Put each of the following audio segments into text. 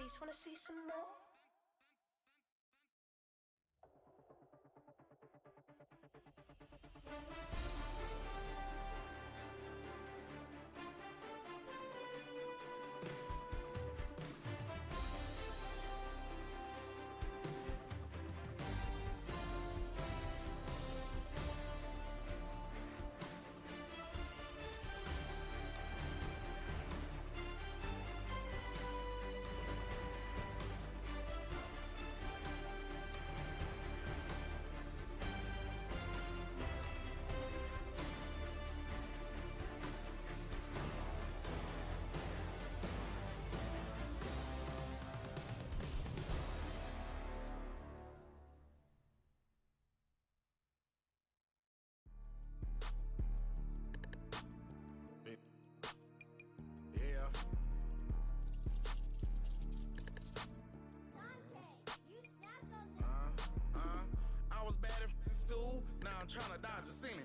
beats, wanna see some more? Yeah. I was bad in school, now I'm tryna dodge a ceiling.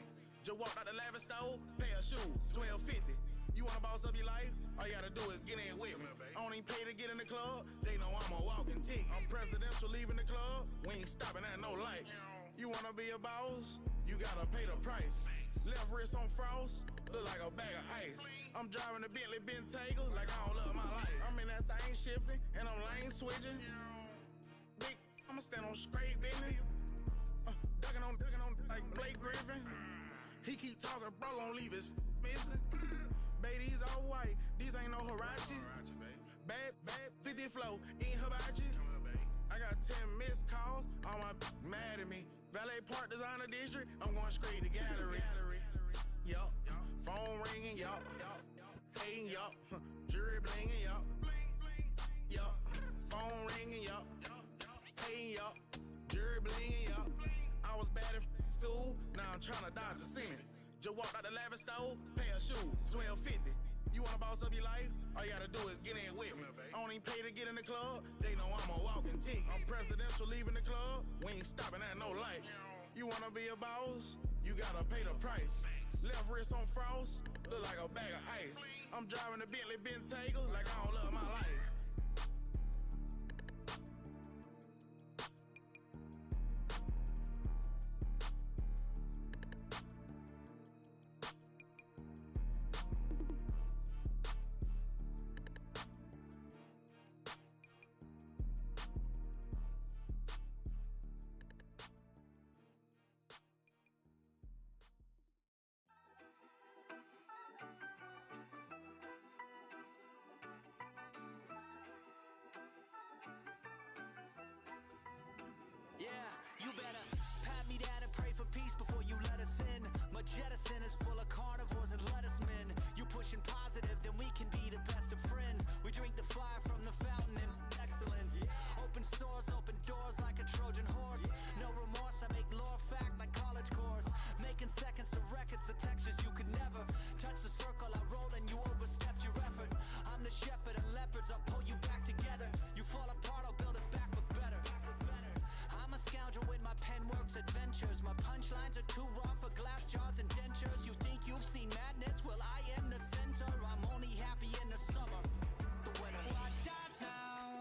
Just walked out the lavish store, pair of shoes, $12.50. You wanna boss up your life? All you gotta do is get in with me. I don't even pay to get in the club, they know I'm a walking ticket. I'm presidential leaving the club, we ain't stopping at no lights. You wanna be a boss? You gotta pay the price. Left wrist on frost, look like a bag of ice. I'm driving a Bentley Bentayga like I don't love my life. I'm in that thing shifting, and I'm lane switching. Big, I'ma stand on straight business. Ducking on like Blake Griffin. He keep talking, bro, gon' leave his missing. Baby, these all white, these ain't no Hirachi. Bad, 50 flow, ain't hibachi. I got 10 missed calls, all my mad at me. Valet Park Designer District, I'm going straight to gallery. Yup, phone ringing, yup. Hating, yup. Jury blinging, yup. Yup, phone ringing, yup. Hating, yup. Jury blinging, yup. I was bad in school, now I'm tryna dodge a semen. Just walked out the lavish store, pair of shoes, $12.50. You wanna boss up your life? All you gotta do is get in with me. I don't even pay to get in the club, they know I'm a walking ticket. I'm presidential leaving the club, we ain't stopping at no lights. You wanna be a boss? You gotta pay the price. Left wrist on frost, look like a bag of ice. I'm driving a Bentley Bentayga like I don't love my life. Yeah, you better pat me down and pray for peace before you let us in. My jettison is full of carnivores and lettuce men. You pushing positive, then we can be the best of friends. We drink the fire from the fountain in excellence. Open sores, open doors like a Trojan horse. No remorse, I make lore fact like college course. Making seconds to records, the textures you could never touch the circle I rolled and you overstepped your effort. I'm the shepherd and leopards, I'll pull you back together. You fall apart, I'll build it back but better. I'm a scoundrel with my pen works adventures. My punchlines are too raw for glass jars and dentures. You think you've seen madness? Well, I am the center. I'm only happy in the summer. The winter. Watch out now.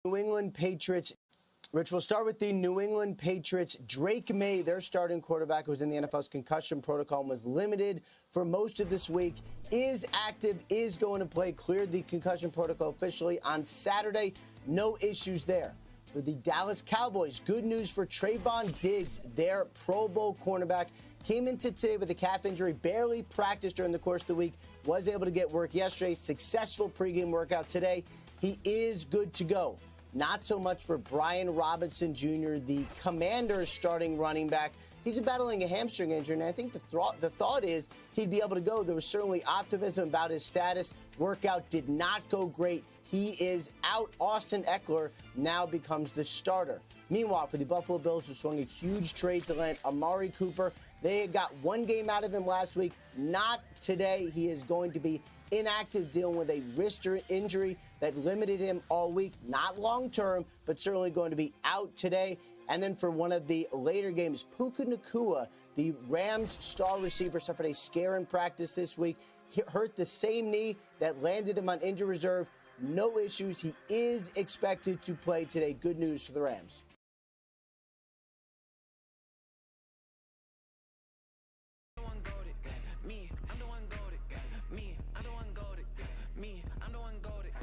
New England Patriots. Rich, we'll start with the New England Patriots. Drake May, their starting quarterback, who was in the NFL's concussion protocol and was limited for most of this week, is active, is going to play, cleared the concussion protocol officially on Saturday. No issues there. For the Dallas Cowboys, good news for Trayvon Diggs, their Pro Bowl cornerback. Came into today with a calf injury, barely practiced during the course of the week, was able to get work yesterday. Successful pregame workout today. He is good to go. Not so much for Brian Robinson Jr., the Commanders' starting running back. He's battling a hamstring injury, and I think the thought is he'd be able to go. There was certainly optimism about his status. Workout did not go great. He is out. Austin Eckler now becomes the starter. Meanwhile, for the Buffalo Bills, who swung a huge trade to land Amari Cooper, they got one game out of him last week. Not today. He is going to be inactive, dealing with a wrist injury that limited him all week. Not long-term, but certainly going to be out today. And then for one of the later games, Puka Nacua, the Rams star receiver, suffered a scare in practice this week. He hurt the same knee that landed him on injured reserve. No issues. He is expected to play today. Good news for the Rams.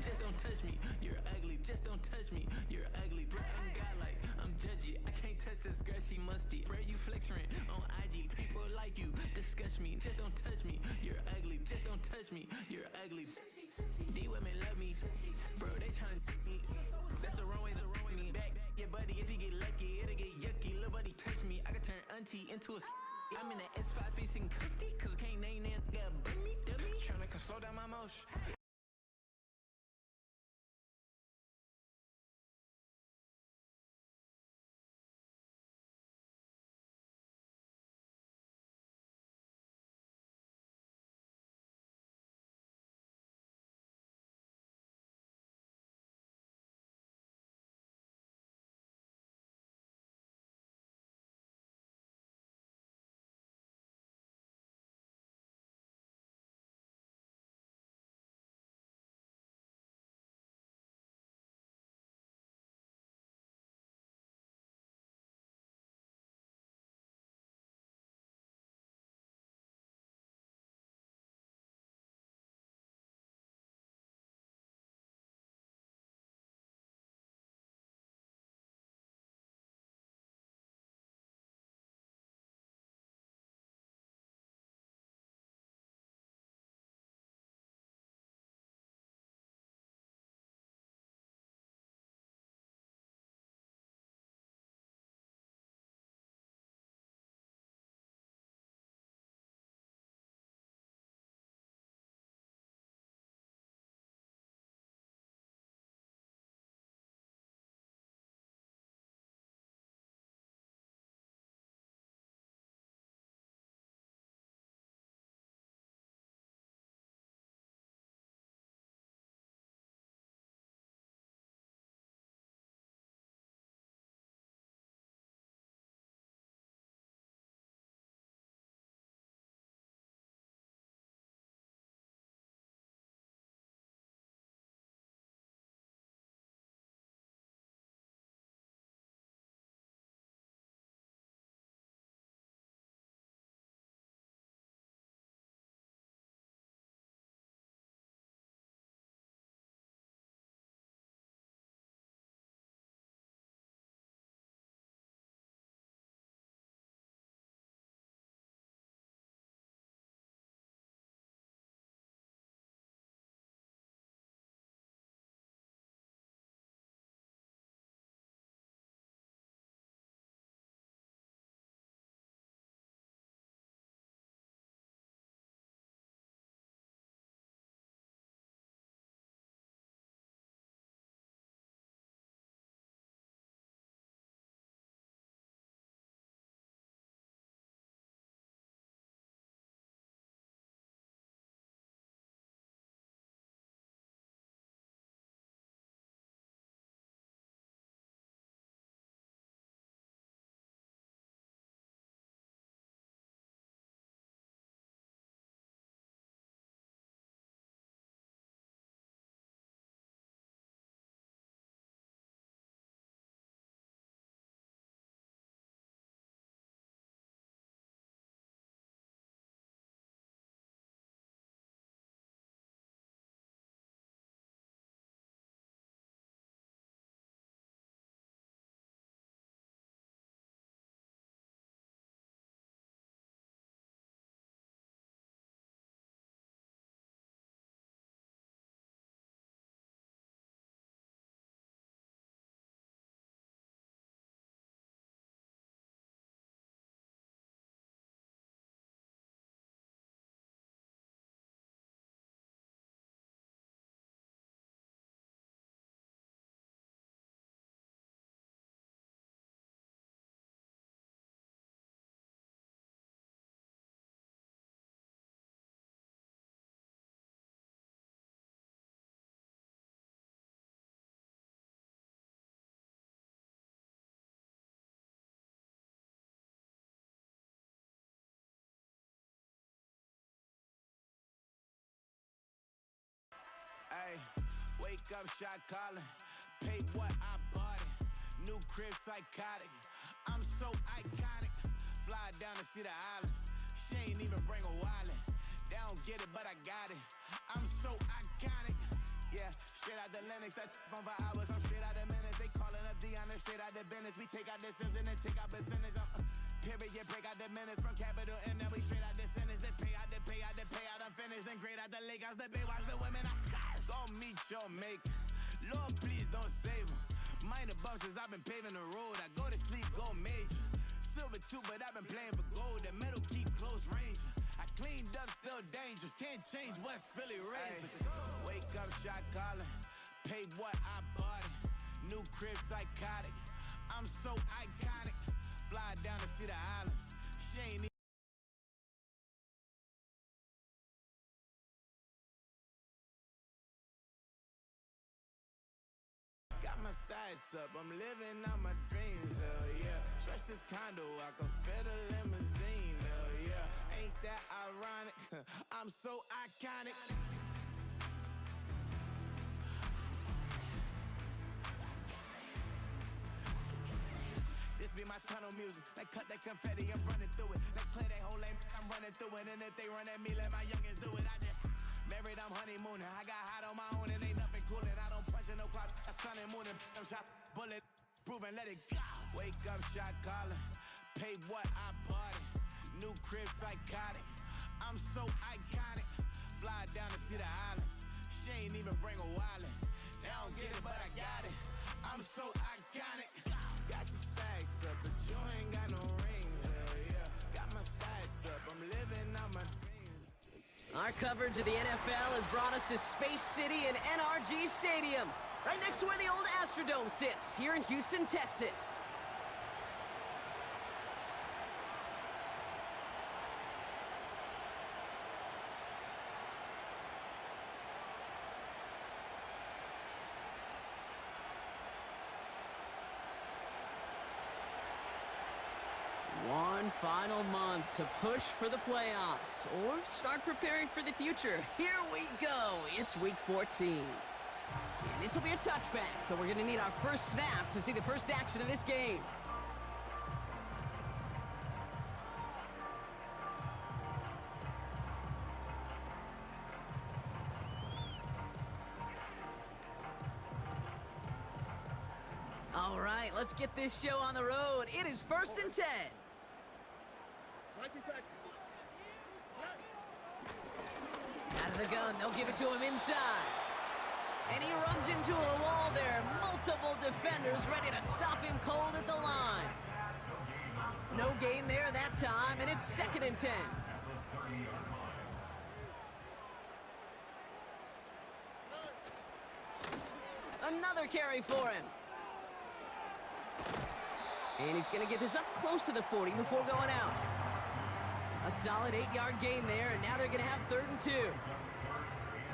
Just don't touch me, you're ugly. Just don't touch me, you're ugly. Bro, I'm godlike, I'm judgy. I can't touch this girl, she musty. Bro, you flexing on IG. People like you disgust me. Just don't touch me, you're ugly. Just don't touch me, you're ugly. These women love me, bro. They tryna me. That's the wrong way, me back. Yeah, buddy, if you get lucky, it'll get yucky. Little buddy touch me, I can turn auntie into a. I'm in the S5 facing comfy, cause I can't name that. Got me, dummy. Tryna slow down my motion. Ay, wake up, shot calling. Pay what I bought it. New crib, psychotic. I'm so iconic. Fly down to see the islands. She ain't even bring a wallet. They don't get it, but I got it. I'm so iconic. Yeah, straight out the Linux. That phone for hours. I'm straight out the minutes. They calling up Dion and straight out the business. We take out the Sims and then take out percentage. Period, break out the minutes from capital M. Now we straight out the sentence. Then pay out the payout, the payout. I'm finished. Then grade out the Lakers. The bay watch the women. I curse. Go meet your mate. Lord, please don't save them. Minor bumps as I've been paving the road. I go to sleep, go major. Silver too, but I've been playing for gold. The metal keep close range. I cleaned up, still dangerous. Can't change West Philly raised. Wake up, shot calling. Pay what I bought it. New crib, psychotic. I'm so iconic. Fly down to see the islands. She ain't even. Got my stats up, I'm living out my dreams, hell yeah. Stretch this condo, I can fit a limousine, hell yeah. Ain't that ironic? I'm so iconic. This be my tunnel music. They cut that confetti, I'm running through it. They clear that whole lane, I'm running through it. And if they run at me, let my youngins do it. I just married, I'm honeymooning. I got hot on my own and ain't nothing coolin'. I don't punch in no clock, a sun and moon. I'm shot, bullet, proven, let it go. Wake up, shot calling. Pay what I bought it. New crib, psychotic. I'm so iconic. Fly down to see the islands. She ain't even bring a wallet. They don't get it, but I got it. I'm so iconic. Got your stacks up, but you ain't got no rings. Hell yeah. Got my stacks up. I'm living out my dreams. Our coverage of the NFL has brought us to Space City and NRG Stadium, right next to where the old Astrodome sits, here in Houston, Texas. One final month to push for the playoffs or start preparing for the future. Here we go. It's week 14. And this will be a touchback, so we're going to need our first snap to see the first action of this game. All right, let's get this show on the road. It is 1st and 10. Out of the gun, they'll give it to him inside. And he runs into a wall there. Multiple defenders ready to stop him cold at the line. No gain there that time, and it's 2nd and 10. Another carry for him. And he's going to get this up close to the 40 before going out. A solid 8-yard gain there, and now they're going to have 3rd and 2.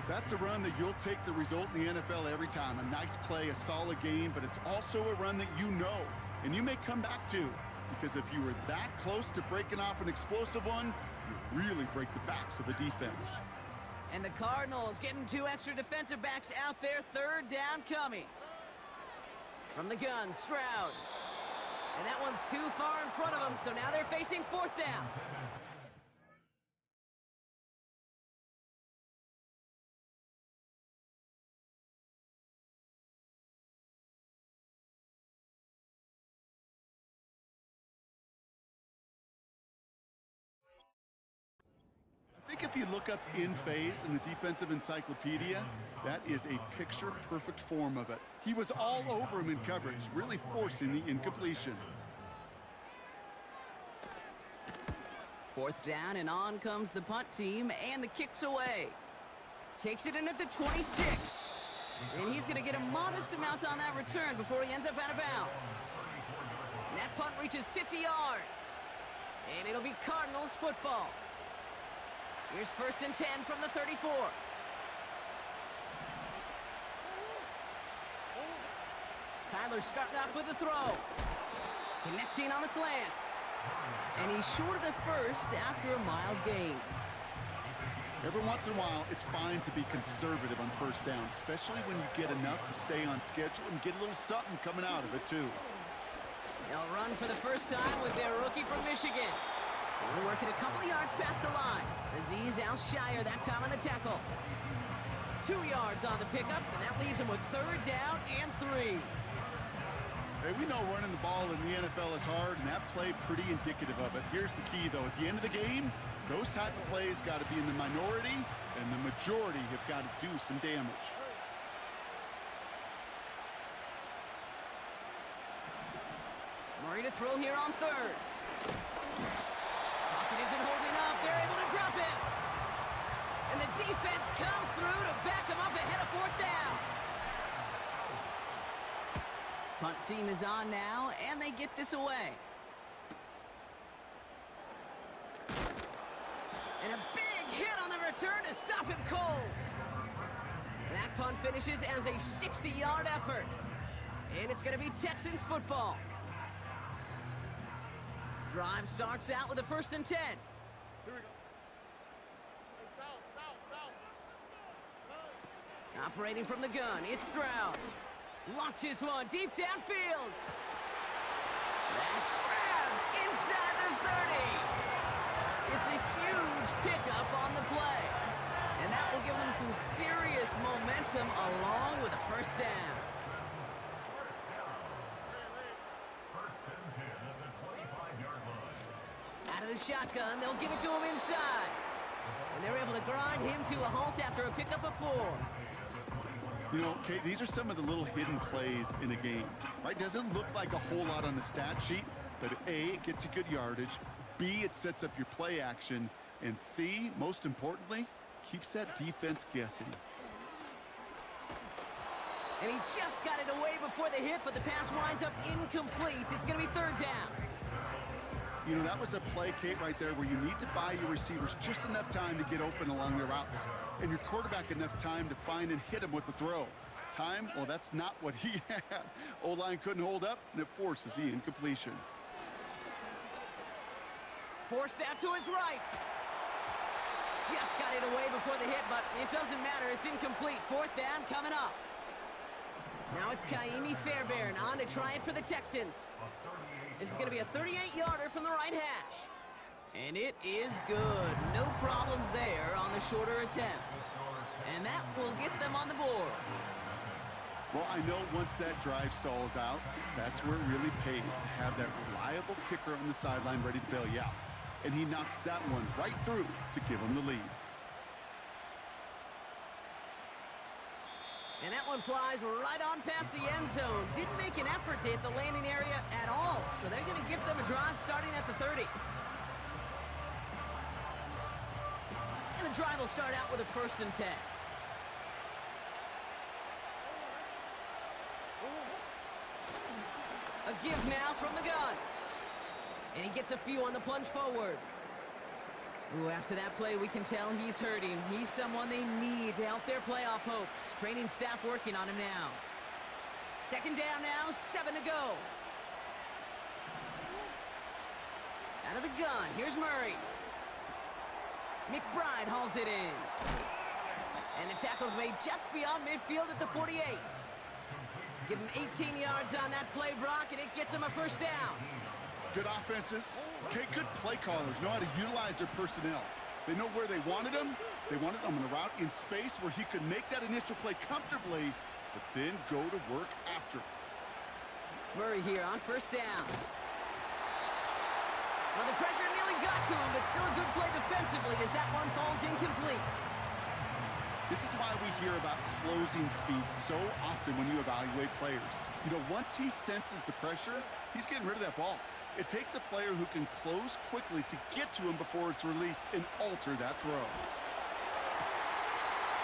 That's a run that you'll take the result in the NFL every time. A nice play, a solid game, but it's also a run that you know, and you may come back to. Because if you were that close to breaking off an explosive one, you really break the backs of the defense. And the Cardinals getting 2 extra defensive backs out there. 3rd down coming. From the gun, Stroud. And that one's too far in front of them, so now they're facing 4th down. I think if you look up in phase in the defensive encyclopedia, that is a picture-perfect form of it. He was all over him in coverage, really forcing the incompletion. 4th down, and on comes the punt team, and the kick's away. Takes it in at the 26. And he's going to get a modest amount on that return before he ends up out of bounds. And that punt reaches 50 yards. And it'll be Cardinals football. Here's 1st and 10 from the 34. Kyler starting off with a throw. Connecting on the slant. And he's short of the first after a mild gain. Every once in a while, it's fine to be conservative on first down, especially when you get enough to stay on schedule and get a little something coming out of it, too. They'll run for the first time with their rookie from Michigan. We're working a couple of yards past the line. Aziz Al-Shire that time on the tackle. 2 yards on the pickup, and that leaves him with 3rd down and 3. Hey, we know running the ball in the NFL is hard, and that play pretty indicative of it. Here's the key, though. At the end of the game, those type of plays got to be in the minority, and the majority have got to do some damage. Murray to throw here on 3rd. Pocket isn't holding up. They're able to drop it. And the defense comes through to back him up ahead of 4th down. Punt team is on now, and they get this away. And a big hit on the return to stop him cold. That punt finishes as a 60-yard effort. And it's going to be Texans football. Drive starts out with a 1st and 10. Operating from the gun, it's Stroud. Launches one deep downfield. That's grabbed inside the 30. It's a huge pickup on the play. And that will give them some serious momentum along with a 1st down. Out of the shotgun, they'll give it to him inside. And they're able to grind him to a halt after a pickup of 4. You know, Kate, these are some of the little hidden plays in a game, right? Doesn't look like a whole lot on the stat sheet, but A, it gets you good yardage, B, it sets up your play action, and C, most importantly, keeps that defense guessing. And he just got it away before the hit, but the pass winds up incomplete. It's going to be 3rd down. You know, that was a play, Kate, right there where you need to buy your receivers just enough time to get open along their routes, and your quarterback enough time to find and hit him with the throw. Time, well, that's not what he had. O-line couldn't hold up, and it forces the incompletion. Forced out to his right. Just got it away before the hit, but it doesn't matter. It's incomplete. 4th down coming up. Now it's Kaimi Fairbairn on to try it for the Texans. This is going to be a 38-yarder from the right hash. And it is good. No problems there on the shorter attempt. And that will get them on the board. Well, I know once that drive stalls out, that's where it really pays to have that reliable kicker on the sideline ready to bail you out. And he knocks that one right through to give him the lead. And that one flies right on past the end zone. Didn't make an effort to hit the landing area at all. So they're going to give them a drive starting at the 30. And the drive will start out with a 1st and 10. A give now from the gun. And he gets a few on the plunge forward. Ooh, after that play, we can tell he's hurting. He's someone they need to help their playoff hopes. Training staff working on him now. 2nd down now, 7 to go. Out of the gun, here's Murray. McBride hauls it in. And the tackle's made just beyond midfield at the 48. Give him 18 yards on that play, Brock, and it gets him a 1st down. Good offenses. Okay, good play callers know how to utilize their personnel. They know where they wanted them. They wanted them on a route in space where he could make that initial play comfortably, but then go to work after. Murray here on 1st down. Well, the pressure nearly got to him, but still a good play defensively as that one falls incomplete. This is why we hear about closing speed so often when you evaluate players. You know, once he senses the pressure, he's getting rid of that ball. It takes a player who can close quickly to get to him before it's released and alter that throw.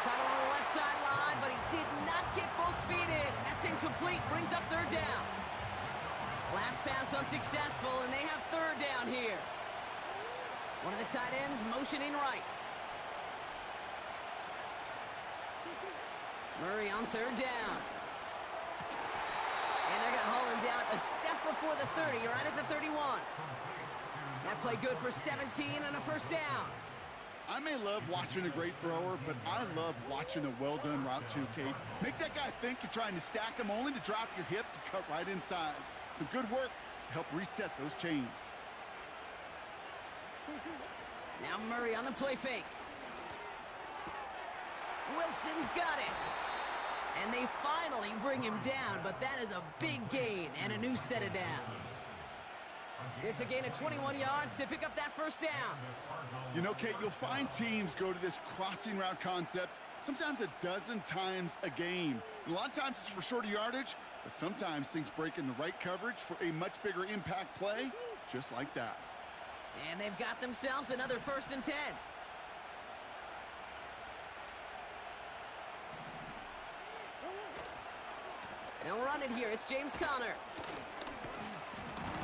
Caught on the left sideline, but he did not get both feet in. That's incomplete, brings up 3rd down. Last pass unsuccessful, and they have 3rd down here. One of the tight ends motioning right. Murray on 3rd down. And they're going to haul him down a step before the 30, right at the 31. That play good for 17 and a 1st down. I may love watching a great thrower, but I love watching a well-done route too, Kate. Make that guy think you're trying to stack him only to drop your hips and cut right inside. Some good work to help reset those chains. Now Murray on the play fake. Wilson's got it. And they finally bring him down, but that is a big gain and a new set of downs. It's a gain of 21 yards to pick up that first down. You know, Kate, you'll find teams go to this crossing route concept sometimes a dozen times a game. A lot of times it's for shorter yardage, but sometimes things break in the right coverage for a much bigger impact play, just like that. And they've got themselves another 1st and 10. They'll run it here. It's James Conner.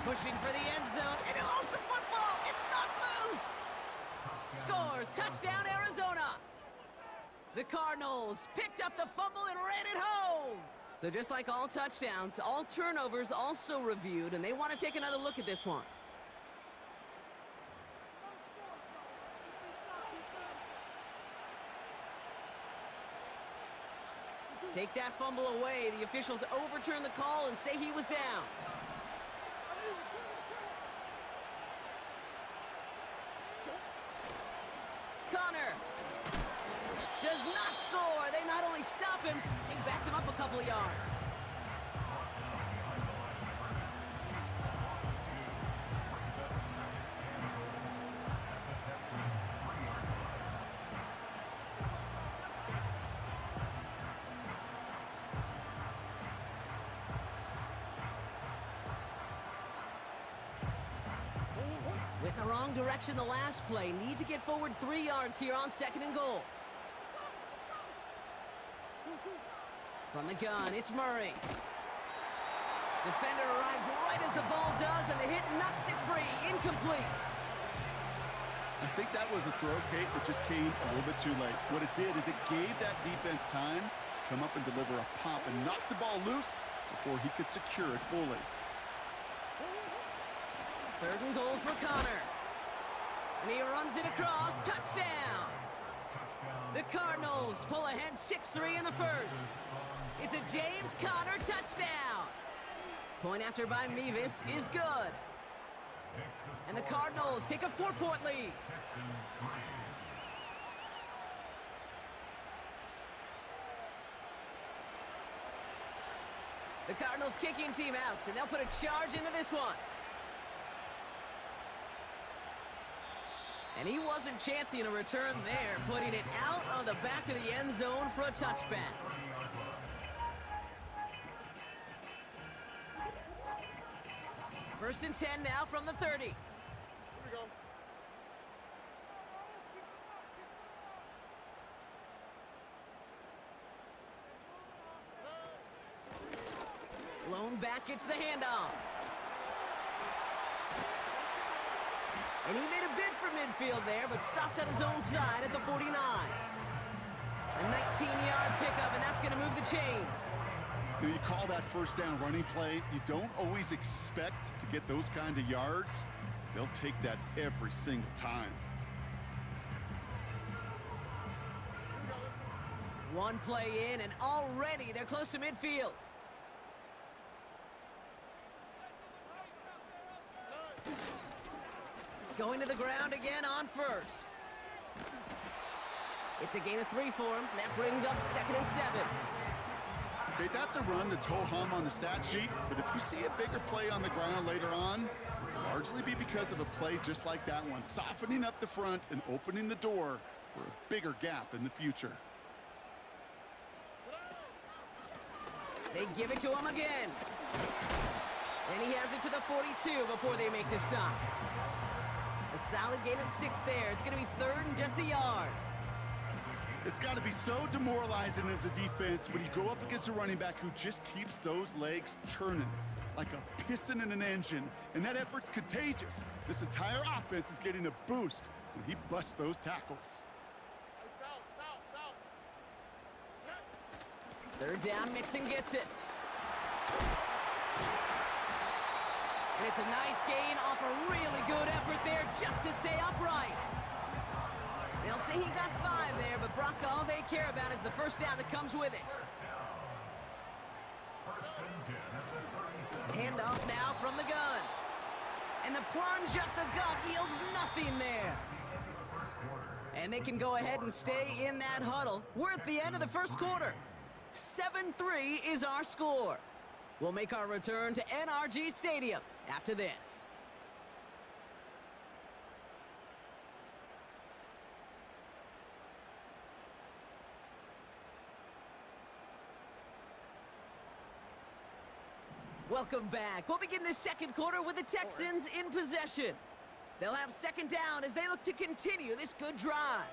Pushing for the end zone, and he lost the football. It's not loose. Scores. Touchdown, Arizona. The Cardinals picked up the fumble and ran it home. So just like all touchdowns, all turnovers also reviewed, and they want to take another look at this one. Take that fumble away. The officials overturn the call and say he was down. Conner does not score. They not only stop him, they backed him up a couple of yards. Went in the wrong direction the last play. Need to get forward 3 yards here on 2nd and goal. From the gun, it's Murray. Defender arrives right as the ball does, and the hit knocks it free. Incomplete. I think that was a throw, Kate, that just came a little bit too late. What it did is it gave that defense time to come up and deliver a pop and knock the ball loose before he could secure it fully. 3rd and goal for Conner. And he runs it across. Touchdown! The Cardinals pull ahead 6-3 in the first. It's a James Conner touchdown. Point after by Mevis is good. And the Cardinals take a 4-point lead. The Cardinals kicking team out, and they'll put a charge into this one. And he wasn't chancing a return there, putting it out on the back of the end zone for a touchback. First and 10 now from the 30. Here we go. Lone back gets the handoff. And he made a bid for midfield there, but stopped on his own side at the 49. A 19-yard pickup, and that's going to move the chains. You call that first down running play. You don't always expect to get those kind of yards. They'll take that every single time. One play in, and already they're close to midfield. Going to the ground again on first. It's a gain of 3 for him. That brings up 2nd and 7. Okay, that's a run that's ho-hum on the stat sheet, but if you see a bigger play on the ground later on, it'll largely be because of a play just like that one, softening up the front and opening the door for a bigger gap in the future. They give it to him again. And he has it to the 42 before they make the stop. A solid gain of 6 there. It's going to be 3rd and just a yard. It's got to be so demoralizing as a defense when you go up against a running back who just keeps those legs churning like a piston in an engine, and that effort's contagious. This entire offense is getting a boost when he busts those tackles. 3rd down, Mixon gets it. And it's a nice gain off a really good effort there just to stay upright. They'll say he got 5 there, but Brock, all they care about is the first down that comes with it. Handoff now from the gun. And the plunge up the gut yields nothing there. And they can go ahead and stay in that huddle. We're at the end of the first quarter. 7-3 is our score. We'll make our return to NRG Stadium after this. Welcome back. We'll begin the second quarter with the Texans in possession. They'll have second down as they look to continue this good drive.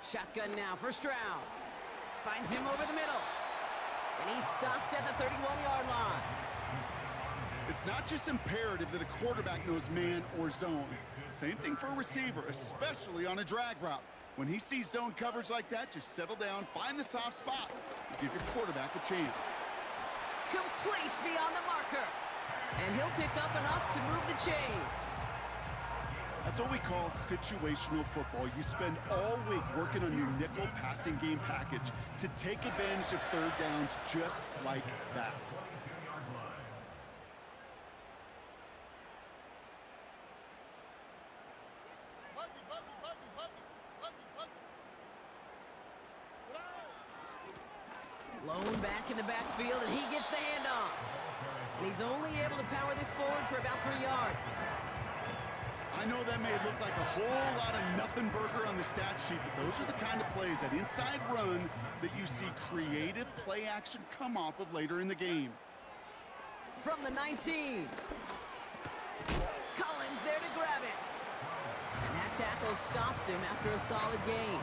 Shotgun now, first round. Finds him over the middle. And he's stopped at the 31-yard line. It's not just imperative that a quarterback knows man or zone. Same thing for a receiver, especially on a drag route. When he sees zone coverage like that, just settle down, find the soft spot, and give your quarterback a chance. Complete beyond the marker. And he'll pick up enough to move the chains. That's what we call situational football. You spend all week working on your nickel passing game package to take advantage of third downs just like that. Lone back in the backfield, and he gets the handoff. And he's only able to power this forward for about 3 yards. I know that may look like a whole lot of nothing burger on the stat sheet, but those are the kind of plays, that inside run, that you see creative play action come off of later in the game. From the 19. Collins there to grab it. And that tackle stops him after a solid gain.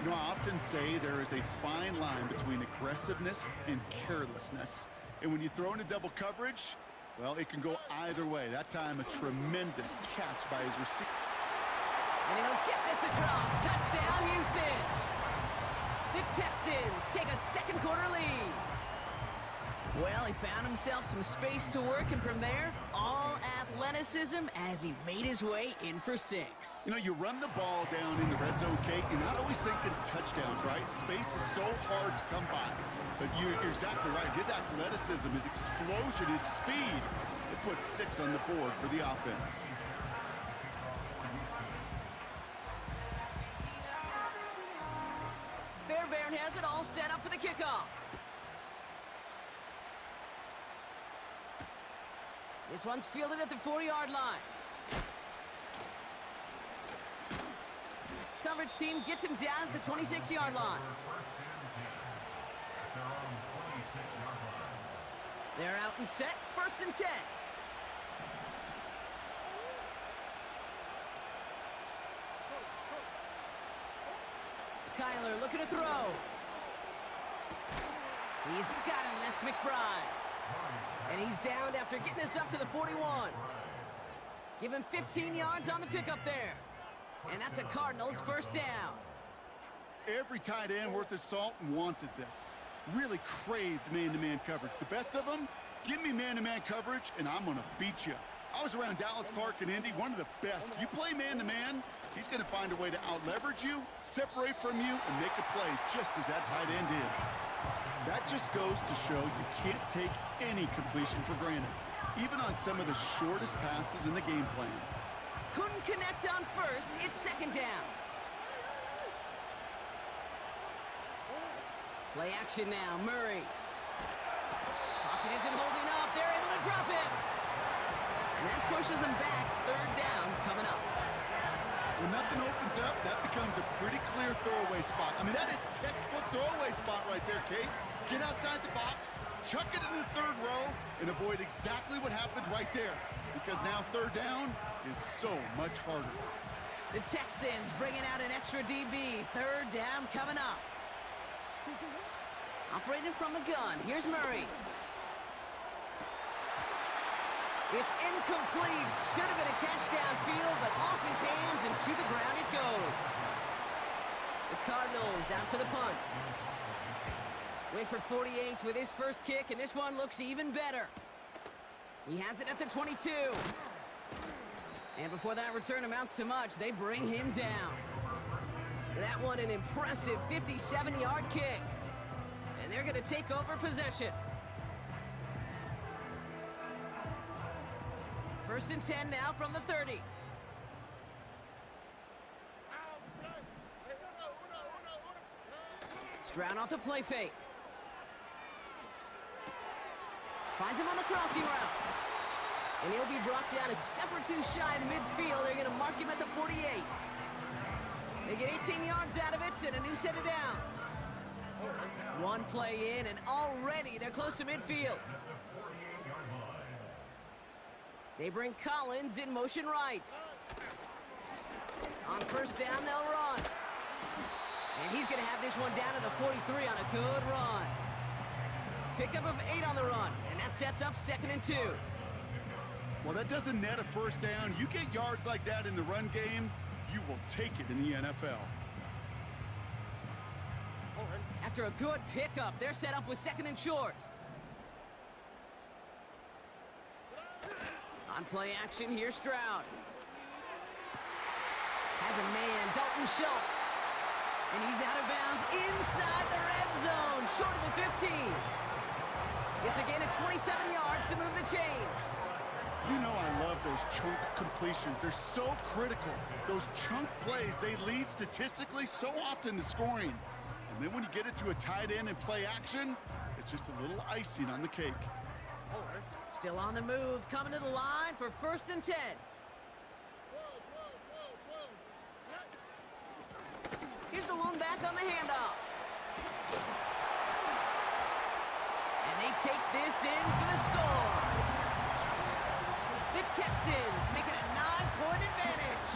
You know, I often say there is a fine line between aggressiveness and carelessness. And when you throw into double coverage, well, it can go either way. That time, a tremendous catch by his receiver. And he'll get this across. Touchdown, Houston. The Texans take a second quarter lead. Well, he found himself some space to work, and from there, all athleticism as he made his way in for 6. You know, you run the ball down in the red zone, Kate, you're not always thinking touchdowns, right? Space is so hard to come by. But you're exactly right. His athleticism, his explosion, his speed, it puts 6 on the board for the offense. Fairbairn has it all set up for the kickoff. This one's fielded at the 40-yard line. Coverage team gets him down at the 26-yard line. They're out and set, 1st and 10. Kyler looking to throw. He's got him, that's McBride. And he's downed after getting this up to the 41. Give him 15 yards on the pickup there. And that's a Cardinals first down. Every tight end worth his salt wanted this. Really craved man-to-man coverage. The best of them, give me man-to-man coverage, and I'm going to beat you. I was around Dallas Clark and Indy, one of the best. You play man-to-man, he's going to find a way to out-leverage you, separate from you, and make a play just as that tight end did. That just goes to show you can't take any completion for granted, even on some of the shortest passes in the game plan. Couldn't connect on first, it's 2nd down. Play action now, Murray. Pocket isn't holding up, they're able to drop it. And that pushes them back, 3rd down coming up. When nothing opens up, that becomes a pretty clear throwaway spot. I mean, that is textbook throwaway spot right there, Kate. Get outside the box, chuck it in the 3rd row, and avoid exactly what happened right there. Because now 3rd down is so much harder. The Texans bringing out an extra DB, 3rd down coming up. Operating from the gun, here's Murray. It's incomplete. Should have been a catch downfield, but off his hands and to the ground it goes. The Cardinals out for the punt. Wait for 48 with his first kick, and this one looks even better. He has it at the 22. And before that return amounts to much, they bring him down. That one an impressive 57-yard kick. And they're going to take over possession. 1st and 10 now from the 30. Stroud off the play fake. Finds him on the crossing route. And he'll be brought down a step or two shy of midfield. They're going to mark him at the 48. They get 18 yards out of it and a new set of downs. One play in, and already they're close to midfield. They bring Collins in motion right. On 1st down, they'll run. And he's going to have this one down to the 43 on a good run. Pickup of 8 on the run, and that sets up 2nd and 2. Well, that doesn't net a 1st down. You get yards like that in the run game, you will take it in the NFL. After a good pickup, they're set up with 2nd and short. On play action, here's Stroud. Has a man, Dalton Schultz. And he's out of bounds inside the red zone, short of the 15. It's a gain of 27 yards to move the chains. You know I love those chunk completions. They're so critical. Those chunk plays, they lead statistically so often to scoring. And then when you get it to a tight end and play action, it's just a little icing on the cake. Still on the move, coming to the line for 1st and 10. Here's the lone back on the handoff. And they take this in for the score. The Texans make it a 9-point advantage.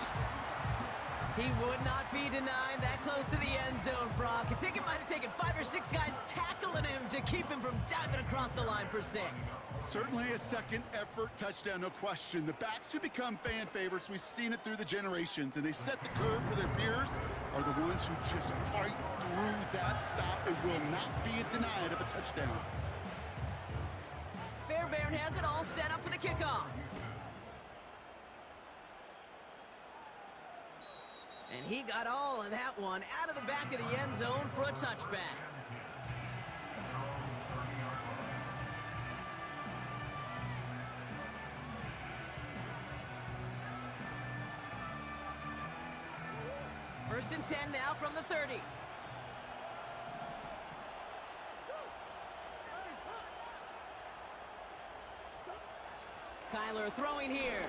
He would not be denied that close to the end zone, Brock. I think it might have taken 5 or 6 guys tackling him to keep him from diving across the line for 6. Certainly a second effort touchdown, no question. The backs who become fan favorites, we've seen it through the generations, and they set the curve for their peers, are the ones who just fight through that stop and will not be denied of a touchdown. Fairbairn has it all set up for the kickoff. And he got all of that one out of the back of the end zone for a touchback. First and 10 now from the 30. Kyler throwing here.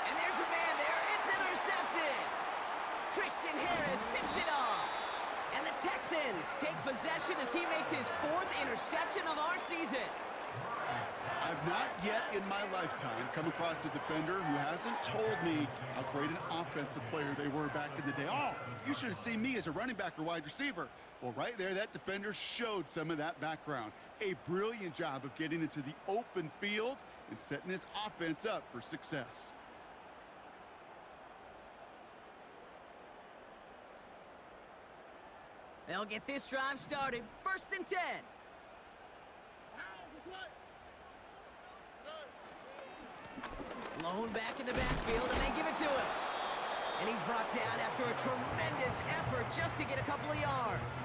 And there's a man there. It's intercepted. Christian Harris picks it off. And the Texans take possession as he makes his 4th interception of our season. I've not yet in my lifetime come across a defender who hasn't told me how great an offensive player they were back in the day. Oh, you should have seen me as a running back or wide receiver. Well, right there, that defender showed some of that background. A brilliant job of getting into the open field and setting his offense up for success. They'll get this drive started. First and 10. Lone back in the backfield, and they give it to him. And he's brought down after a tremendous effort just to get a couple of yards.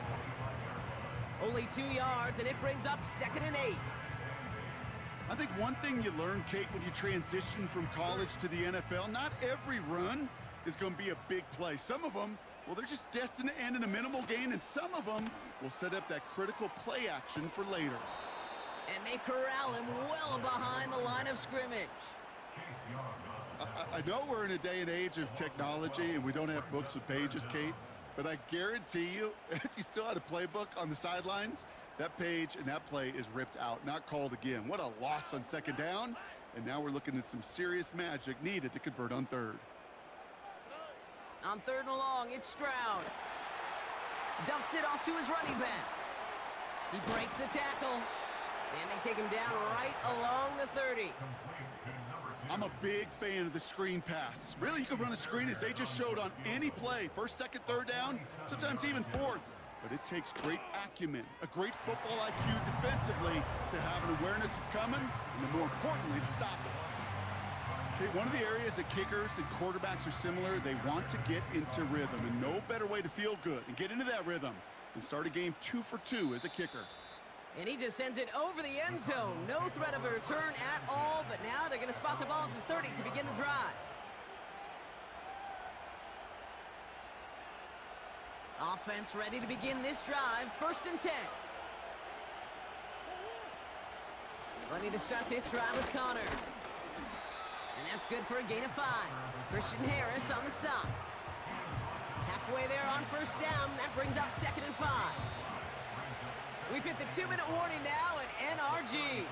Only 2 yards, and it brings up 2nd and 8. I think one thing you learn, Kate, when you transition from college to the NFL, not every run is going to be a big play. Some of them, well, they're just destined to end in a minimal gain, and some of them will set up that critical play action for later. And they corral him well behind the line of scrimmage. I know we're in a day and age of technology and we don't have books with pages, Kate, but I guarantee you, if you still had a playbook on the sidelines, that page and that play is ripped out, not called again. What a loss on 2nd down, and now we're looking at some serious magic needed to convert on 3rd. On 3rd and long, it's Stroud. Dumps it off to his running back. He breaks the tackle, and they take him down right along the 30. I'm a big fan of the screen pass. Really, you can run a screen as they just showed on any play. 1st, 2nd, 3rd down, sometimes even 4th. But it takes great acumen, a great football IQ defensively to have an awareness it's coming, and then more importantly, to stop it. Okay, one of the areas that kickers and quarterbacks are similar, they want to get into rhythm, and no better way to feel good and get into that rhythm than start a game 2 for 2 as a kicker. And he just sends it over the end zone. No threat of a return at all, but now they're going to spot the ball at the 30 to begin the drive. Offense ready to begin this drive. 1st and 10. Ready to start this drive with Connor. And that's good for a gain of 5. Christian Harris on the stop. Halfway there on 1st down. That brings up 2nd and 5. We've hit the 2-minute warning now at NRG.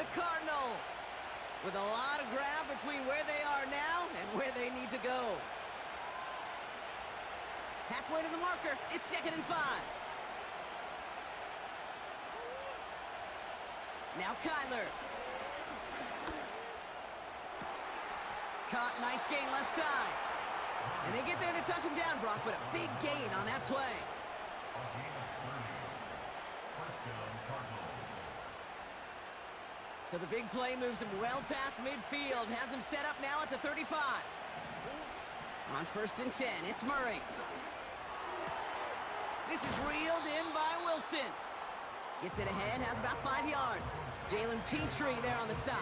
The Cardinals with a lot of ground between where they are now and where they need to go. Halfway to the marker. It's 2nd and 5. Now Kyler. Caught, nice gain left side. And they get there to touch him down, Brock, but a big gain on that play. So the big play moves him well past midfield, has him set up now at the 35. On 1st and 10, it's Murray. This is reeled in by Wilson. Gets it ahead, has about 5 yards. Jalen Petrie there on the stop.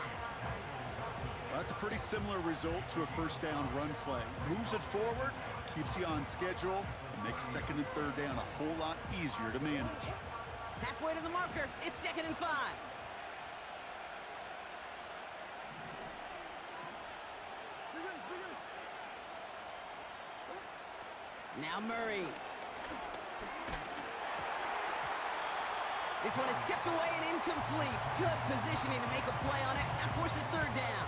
Well, that's a pretty similar result to a 1st down run play. Moves it forward, keeps you on schedule, and makes 2nd and 3rd down a whole lot easier to manage. Halfway to the marker, it's 2nd and 5. Now Murray. This one is tipped away and incomplete. Good positioning to make a play on it. That forces 3rd down.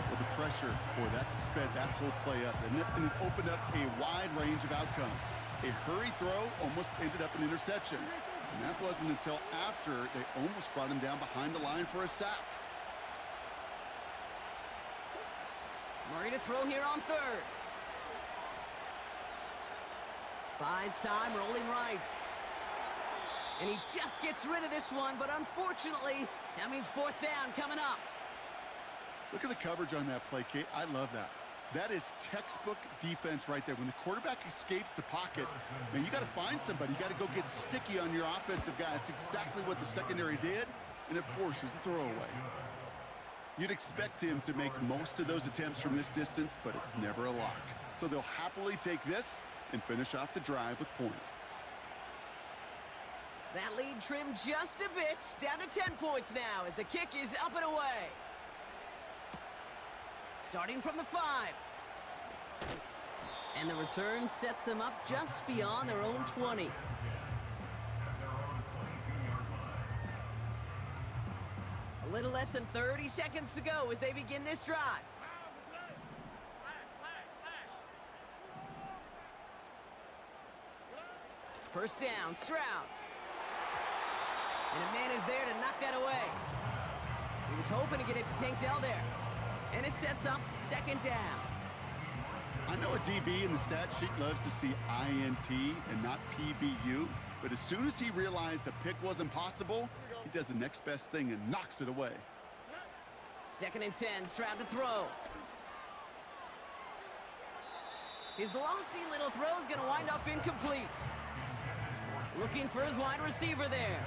Well, the pressure, boy, that sped that whole play up, and it opened up a wide range of outcomes. A hurried throw almost ended up an interception. And that wasn't until after they almost brought him down behind the line for a sack. Murray to throw here on 3rd. Buys time, rolling right. And he just gets rid of this one, but unfortunately, that means 4th down coming up. Look at the coverage on that play, Kate. I love that. That is textbook defense right there. When the quarterback escapes the pocket, man, you got to find somebody. You got to go get sticky on your offensive guy. That's exactly what the secondary did, and it forces the throwaway. You'd expect him to make most of those attempts from this distance, but it's never a lock. So they'll happily take this and finish off the drive with points. That lead trimmed just a bit, down to 10 points now as the kick is up and away. Starting from the 5. And the return sets them up just beyond their own 20. A little less than 30 seconds to go as they begin this drive. First down, Stroud. And a man is there to knock that away. He was hoping to get it to Tank Dell there. And it sets up 2nd down. I know a DB in the stat sheet loves to see INT and not PBU, but as soon as he realized a pick wasn't possible, he does the next best thing and knocks it away. 2nd and 10, Stroud to throw. His lofty little throw is going to wind up incomplete. Looking for his wide receiver there.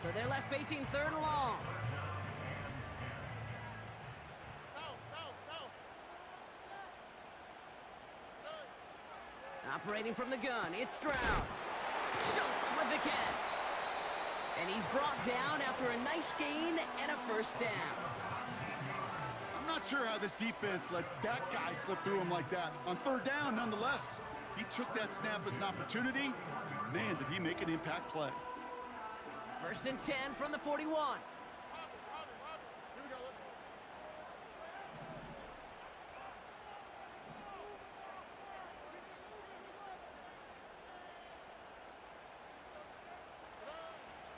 So they're left facing 3rd and long. Operating from the gun, it's Stroud. Schultz with the catch. And he's brought down after a nice gain and a 1st down. I'm not sure how this defense let that guy slip through him like that. On 3rd down, nonetheless, he took that snap as an opportunity. Man, did he make an impact play. 1st and 10 from the 41.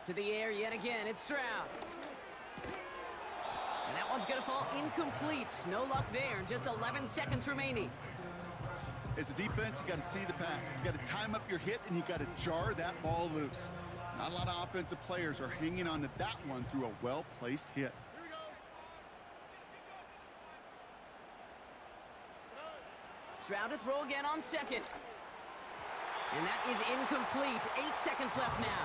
To the air yet again, it's Stroud. And that one's going to fall incomplete. No luck there, just 11 seconds remaining. As a defense, you got to see the pass. You got to time up your hit, and you got to jar that ball loose. Not a lot of offensive players are hanging on to that one through a well-placed hit. Stroud to throw again on second. And that is incomplete. 8 seconds left now.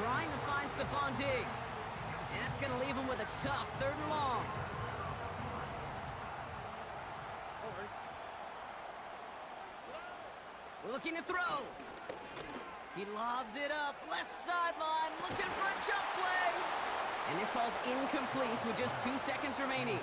Trying to find Stephon Diggs. And that's going to leave him with a tough 3rd and long. Looking to throw. He lobs it up. Left sideline. Looking for a jump play. And this falls incomplete with just 2 seconds remaining.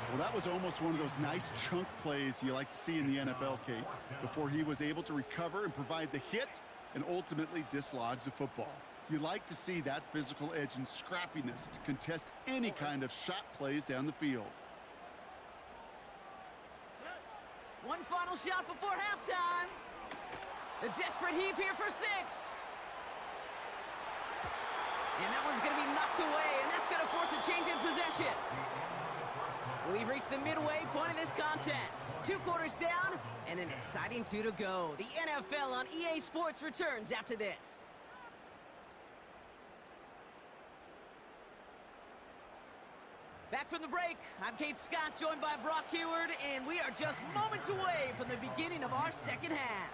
Well, that was almost one of those nice chunk plays you like to see in the NFL, Kate, before he was able to recover and provide the hit and ultimately dislodge the football. You like to see that physical edge and scrappiness to contest any kind of shot plays down the field. One final shot before halftime. A desperate heave here for 6. And that one's going to be knocked away, and that's going to force a change in possession. We've reached the midway point of this contest. 2 quarters down, and an exciting 2 to go. The NFL on EA Sports returns after this. Back from the break, I'm Kate Scott, joined by Brock Heward, and we are just moments away from the beginning of our second half.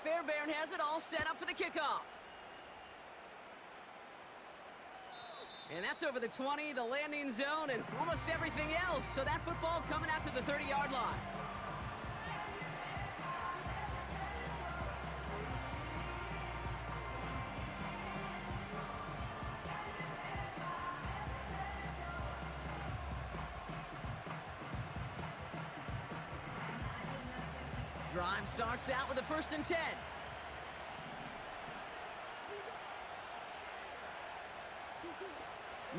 Fairbairn has it all set up for the kickoff. And that's over the 20, the landing zone, and almost everything else. So that football coming out to the 30-yard line. Drive starts out with a 1st and 10.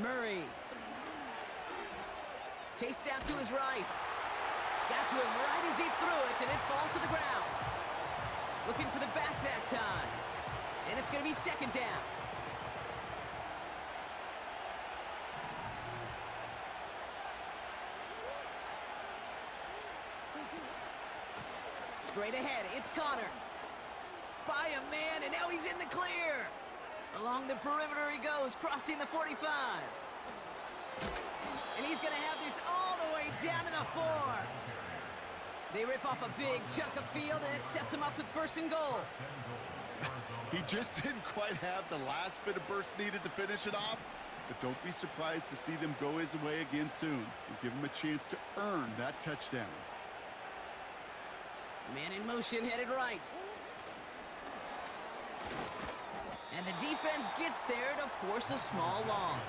Murray. Chased out to his right. Got to him right as he threw it, and it falls to the ground. Looking for the back that time. And it's going to be 2nd down. Straight ahead, it's Connor. By a man, and now he's in the clear. Along the perimeter he goes, crossing the 45. And he's going to have this all the way down to the 4. They rip off a big chunk of field, and it sets him up with 1st and goal. He just didn't quite have the last bit of burst needed to finish it off, but don't be surprised to see them go his way again soon and give him a chance to earn that touchdown. Man in motion, headed right. And the defense gets there to force a small loss.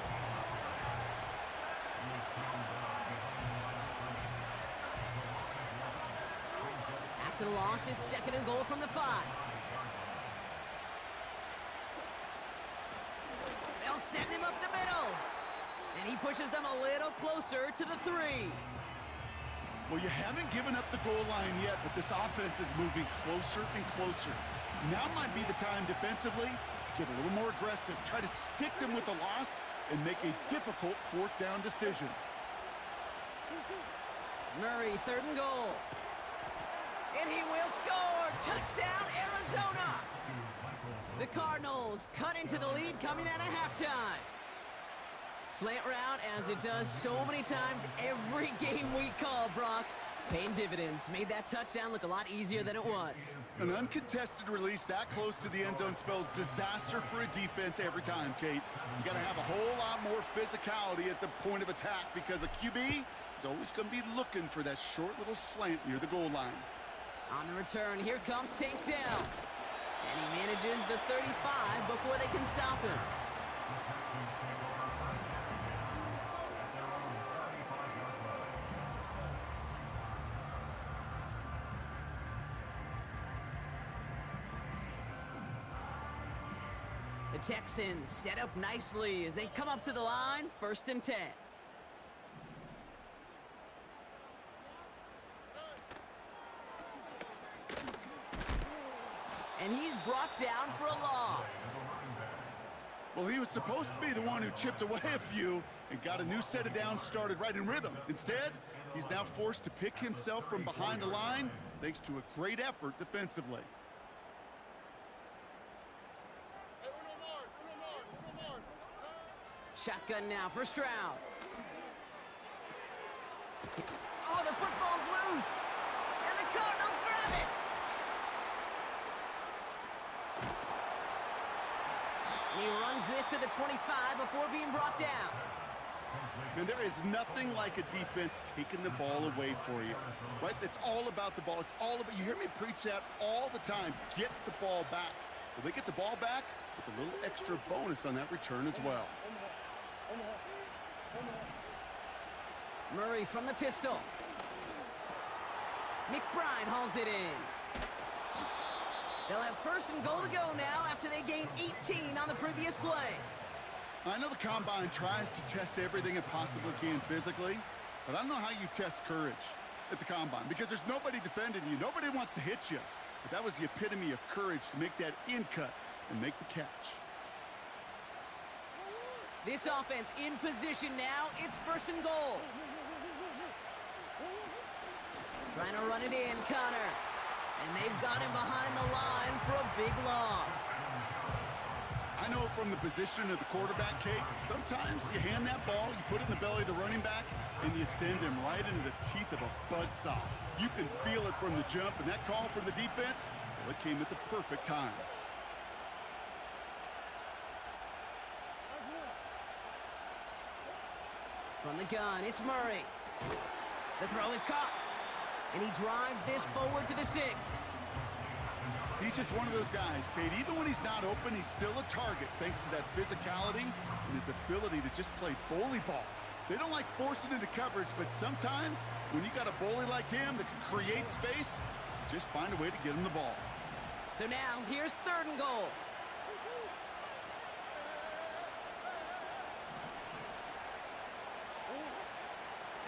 After the loss, it's 2nd and goal from the 5. They'll send him up the middle. And he pushes them a little closer to the 3. Well, you haven't given up the goal line yet, but this offense is moving closer and closer. Now might be the time defensively to get a little more aggressive, try to stick them with the loss, and make a difficult 4th down decision. Murray, 3rd and goal. And he will score! Touchdown, Arizona! The Cardinals cut into the lead coming out of halftime. Slant route, as it does so many times every game we call, Brock. Paying dividends. Made that touchdown look a lot easier than it was. An uncontested release that close to the end zone spells disaster for a defense every time, Kate. You got to have a whole lot more physicality at the point of attack because a QB is always going to be looking for that short little slant near the goal line. On the return, here comes Takedown. And he manages the 35 before they can stop him. The Texans set up nicely as they come up to the line, 1st and 10. And he's brought down for a loss. Well, he was supposed to be the one who chipped away a few and got a new set of downs started right in rhythm. Instead, he's now forced to pick himself from behind the line thanks to a great effort defensively. Shotgun now for Stroud. Oh, the football's loose. this to the 25 before being brought down. And there is nothing like a defense taking the ball away for you, right? It's all about the ball. It's all about, you hear me preach that all the time. Get the ball back. Well, they get the ball back with a little extra bonus on that return as well. Murray from the pistol. McBride hauls it in. They'll have first and goal to go now after they gained 18 on the previous play. I know the Combine tries to test everything it possibly can physically, but I don't know how you test courage at the Combine because there's nobody defending you. Nobody wants to hit you. But that was the epitome of courage to make that in cut and make the catch. This offense in position now. It's first and goal. Trying to run it in, Connor. And they've got him behind the line for a big loss. I know from the position of the quarterback, Kate, sometimes you hand that ball, you put it in the belly of the running back, and you send him right into the teeth of a buzzsaw. You can feel it from the jump, and that call from the defense, well, it came at the perfect time. From the gun, it's Murray. The throw is caught. And he drives this forward to the 6. He's just one of those guys, Kate. Even when he's not open, he's still a target thanks to that physicality and his ability to just play bully ball. They don't like forcing into coverage, but sometimes when you got a bully like him that can create space, just find a way to get him the ball. So now, here's third and goal.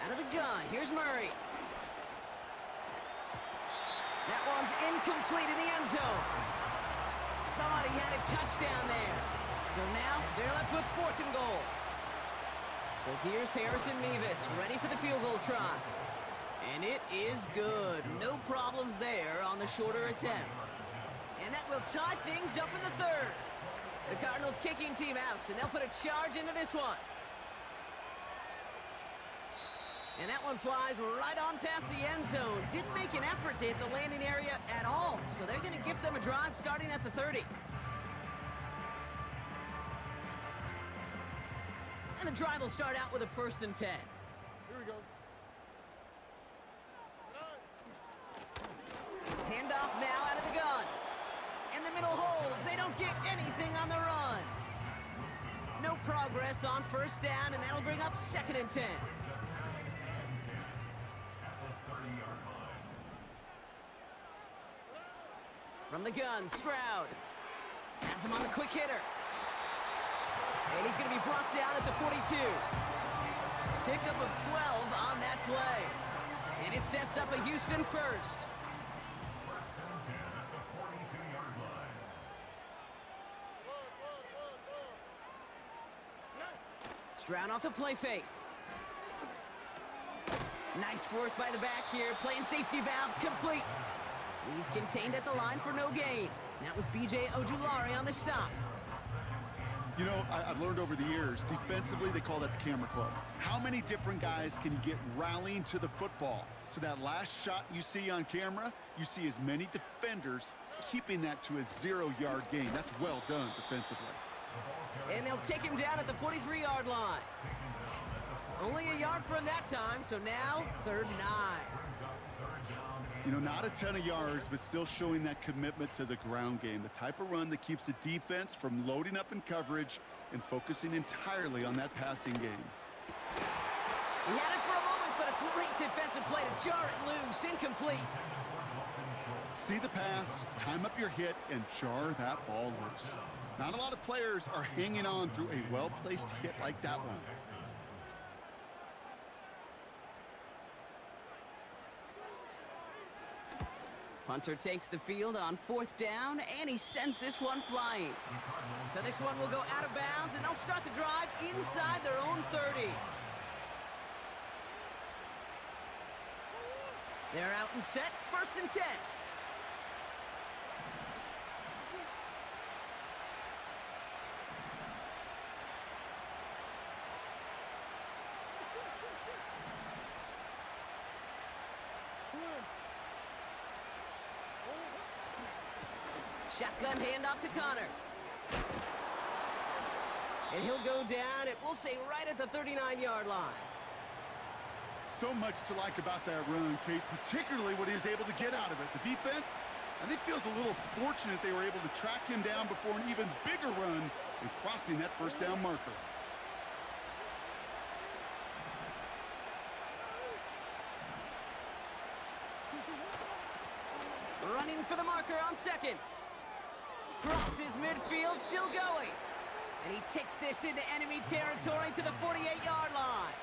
Out of the gun, here's Murray. That one's incomplete in the end zone. Thought he had a touchdown there. So now they're left with fourth and goal. So here's Harrison Mevis, ready for the field goal try. And it is good. No problems there on the shorter attempt. And that will tie things up in the third. The Cardinals kicking team out, and they'll put a charge into this one. And that one flies right on past the end zone. Didn't make an effort to hit the landing area at all. So they're going to give them a drive starting at the 30. And the drive will start out with a 1st and 10. Here we go. Handoff now out of the gun. And the middle holds. They don't get anything on the run. No progress on first down, and that'll bring up 2nd and 10. From the gun, Stroud has him on the quick hitter. And he's going to be brought down at the 42. Pickup of 12 on that play. And it sets up a Houston first. Stroud off the play fake. Nice work by the back here. Playing safety valve complete. He's contained at the line for no gain. That was B.J. Ojulari on the stop. You know, I've learned over the years, defensively, they call that the camera club. How many different guys can you get rallying to the football? So that last shot you see on camera, you see as many defenders keeping that to a 0-yard gain. That's well done defensively. And they'll take him down at the 43-yard line. Only a yard from that time, so now 3rd and 9. You know, not a ton of yards, but still showing that commitment to the ground game. The type of run that keeps the defense from loading up in coverage and focusing entirely on that passing game. He had it for a moment, but a great defensive play to jar it loose, incomplete. See the pass, time up your hit, and jar that ball loose. Not a lot of players are hanging on through a well-placed hit like that one. Punter takes the field on 4th down, and he sends this one flying. So this one will go out of bounds, and they'll start the drive inside their own 30. They're out and set, 1st and 10. Shotgun handoff to Connor. And he'll go down, and we'll say right at the 39-yard line. So much to like about that run, Kate, particularly what he was able to get out of it. The defense, I think, feels a little fortunate they were able to track him down before an even bigger run and crossing that first down marker. Running for the marker on second. Crosses midfield, still going. And he takes this into enemy territory to the 48-yard line.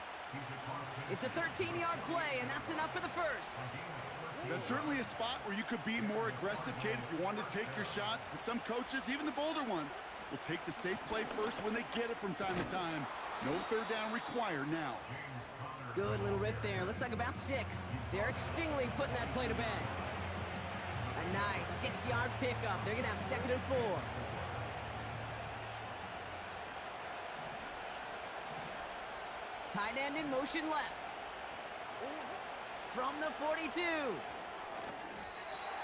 It's a 13-yard play, and that's enough for the first. That's certainly a spot where you could be more aggressive, Kate, if you wanted to take your shots. But some coaches, even the bolder ones, will take the safe play first when they get it from time to time. No third down required now. Good little rip there. Looks like about 6. Derek Stingley putting that play to bed. A nice 6-yard pickup. They're going to have 2nd and 4. Tight end in motion left. From the 42.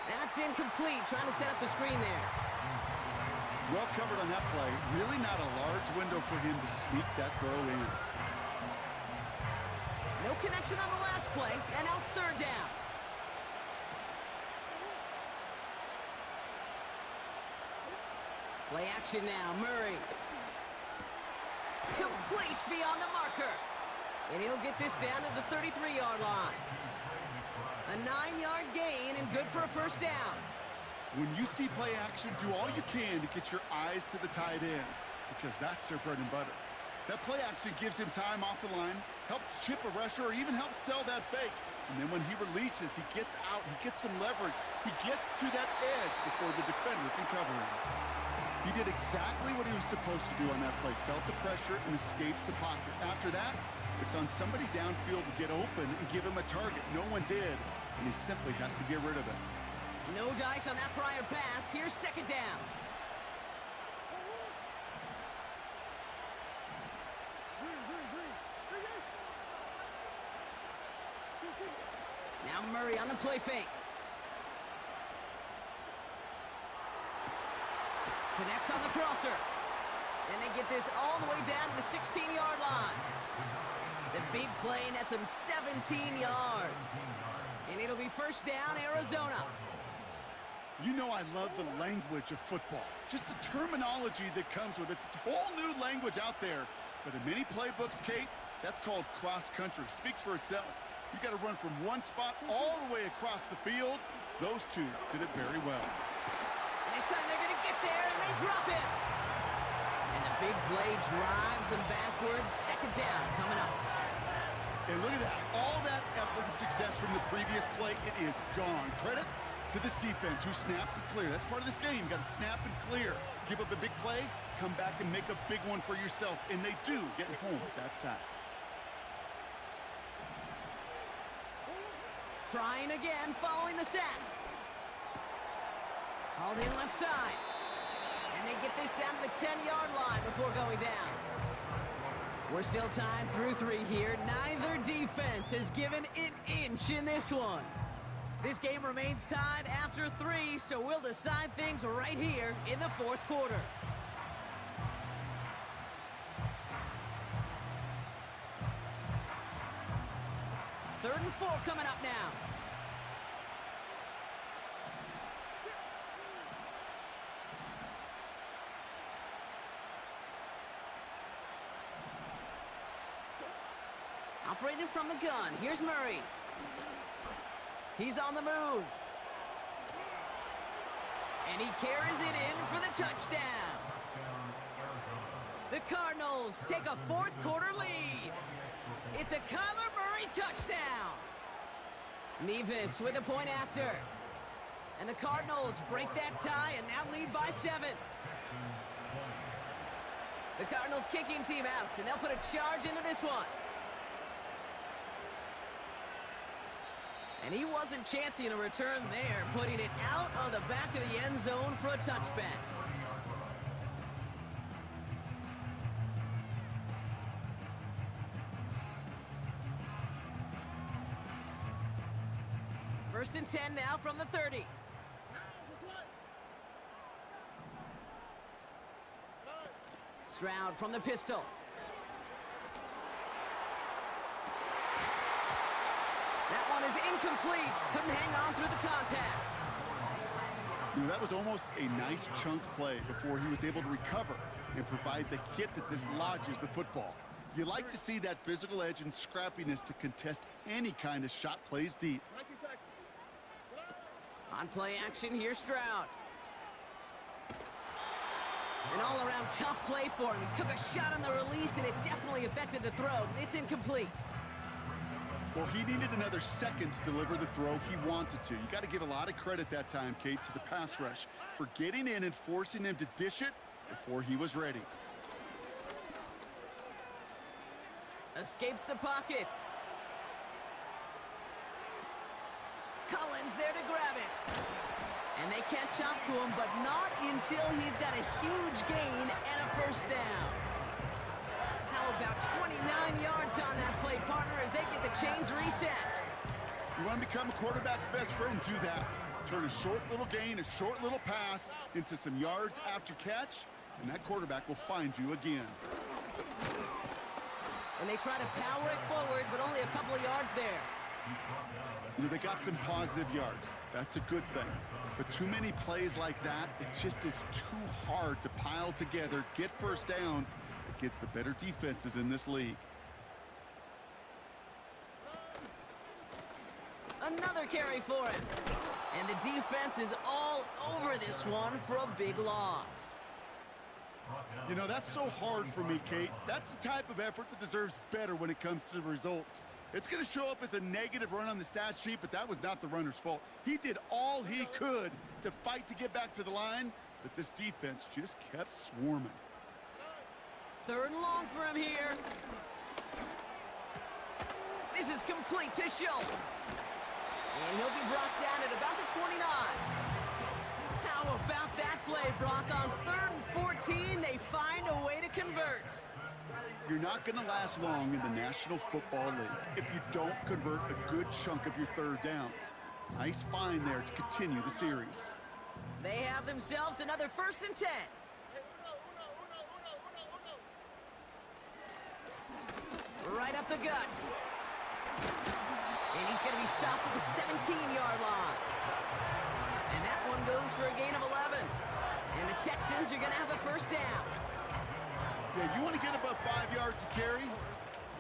That's incomplete. Trying to set up the screen there. Well covered on that play. Really not a large window for him to sneak that throw in. No connection on the last play, and now it's 3rd down. Play action now, Murray. Complete beyond the marker. And he'll get this down to the 33-yard line. A 9-yard gain and good for a first down. When you see play action, do all you can to get your eyes to the tight end, because that's their bread and butter. That play action gives him time off the line, helps chip a rusher, or even helps sell that fake. And then when he releases, he gets out, he gets some leverage. He gets to that edge before the defender can cover him. He did exactly what he was supposed to do on that play. Felt the pressure and escapes the pocket. After that, it's on somebody downfield to get open and give him a target. No one did, and he simply has to get rid of it. No dice on that prior pass. Here's 2nd down. Now Murray on the play fake. Connects on the crosser. And they get this all the way down to the 16-yard line. The big play nets him 17 yards. And it'll be first down, Arizona. You know I love the language of football. Just the terminology that comes with it. It's a whole new language out there. But in many playbooks, Kate, that's called cross-country. Speaks for itself. You got to run from one spot all the way across the field. Those two did it very well. This time they're going to get there, and they drop it. And the big play drives them backwards. 2nd down coming up. And look at that. All that effort and success from the previous play, it is gone. Credit to this defense who snapped and cleared. That's part of this game. You got to snap and clear. Give up a big play, come back and make a big one for yourself. And they do, getting home with that sack. Trying again, following the sack. Hauled in left side. And they get this down to the 10-yard line before going down. We're still tied through 3 here. Neither defense has given an inch in this one. This game remains tied after 3, so we'll decide things right here in the 4th quarter. Third and 4 coming up now. Operating from the gun, here's Murray. He's on the move. And he carries it in for the touchdown. The Cardinals take a 4th quarter lead. It's a Kyler Murray touchdown. Mevis with a point after. And the Cardinals break that tie and now lead by 7. The Cardinals kicking team out, and they'll put a charge into this one. And he wasn't chancing a return there, putting it out on the back of the end zone for a touchback. First and 10 now from the 30. Stroud from the pistol. That one is incomplete. Couldn't hang on through the contact. You know, that was almost a nice chunk play before he was able to recover and provide the hit that dislodges the football. You like to see that physical edge and scrappiness to contest any kind of shot plays deep. On play action, here's Stroud. An all-around tough play for him. He took a shot on the release, and it definitely affected the throw. It's incomplete. Well, he needed another second to deliver the throw he wanted to. You got to give a lot of credit that time, Kate, to the pass rush for getting in and forcing him to dish it before he was ready. Escapes the pocket. Collins there to grab it. And they catch up to him, but not until he's got a huge gain and a first down. How about 29 yards on that play, partner, as they get the chains reset. You want to become a quarterback's best friend, do that. Turn a short little gain, a short little pass into some yards after catch, and that quarterback will find you again. And they try to power it forward, but only a couple of yards there. You know, they got some positive yards. That's a good thing. But too many plays like that, it just is too hard to pile together, get first downs against the better defenses in this league. Another carry for him. And the defense is all over this one for a big loss. You know, that's so hard for me, Kate. That's the type of effort that deserves better when it comes to the results. It's going to show up as a negative run on the stat sheet, but that was not the runner's fault. He did all he could to fight to get back to the line, but this defense just kept swarming. Third and long for him here. This is complete to Schultz. And he'll be brought down at about the 29. How about that play, Brock? On 3rd and 14, they find a way to convert. You're not going to last long in the National Football League if you don't convert a good chunk of your third downs. Nice find there to continue the series. They have themselves another 1st and 10. Right up the gut. And he's going to be stopped at the 17-yard line. And that one goes for a gain of 11. And the Texans are going to have a first down. Yeah, you want to get above 5 yards to carry?